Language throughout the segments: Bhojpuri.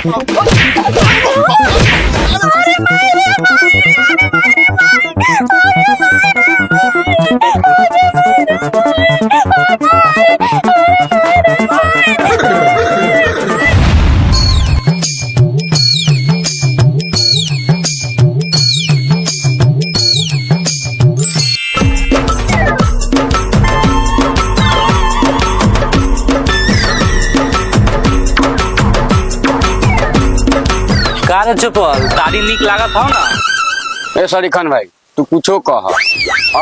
कार चुपल तारी नीक लागत हो ना। ए सरीखन भाई तू कुछो कह,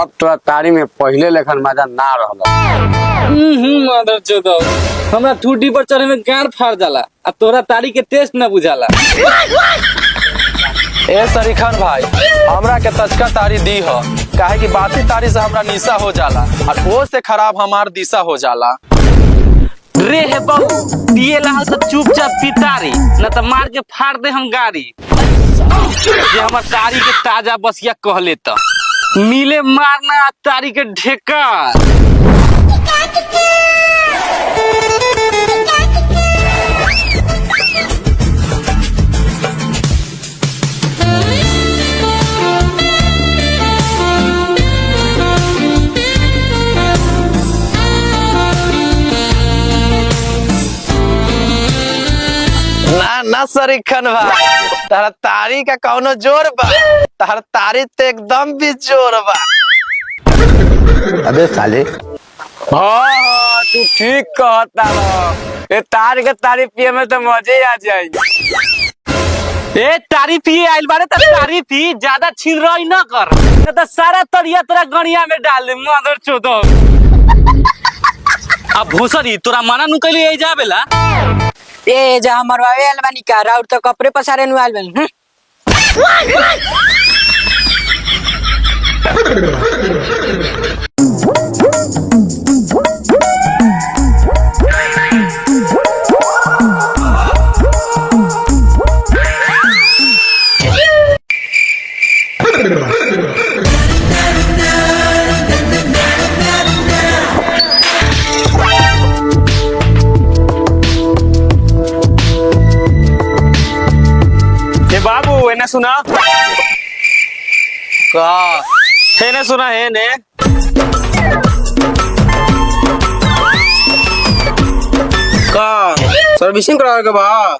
अब तोरा तारी में पहले लेखन मजा ना रहल। मदर चोदो हमरा ठूटी पर चढ़े में गाड़ फाड़ जाला आ तोरा तारी के टेस्ट न बुझाला। ए सरीखन भाई हमरा के तचका तारी दी हो, काहे कि बासी तारी से हमरा निशा हो जाला और वो से खराब हमार दिशा हो जाला। रे हे बहू दिए लाल तो चुपचाप पितारी न तो मार के फाड़ दे हम गाड़ी। ये हमार तारी के ताजा बसिया कह लेता मिले मारना तारी के ढेका। ना सरीखन भाई तारा तारी का कौनो जोर बा, तारा तारी तो एकदम भी जोर बा। अबे साले हाँ तू ठीक कहता रहो, ये तारी के तारी पिए में तो मजे आ जाए। ए तारी पिए आइल बारे त तारी पी, ज्यादा छीन रही न कर न तो सारा तरिया तोरा गड़िया में डाल दे मदर चोदो। अब भूसरी तोरा मना नु कइले ए जाबेला ए जा मरवावे आइल बानी का और तो कपड़े पसारे नु आइल बानी। बाबू एने सुना का हेने सुना हेने का सर्विसिंग करावे के बा।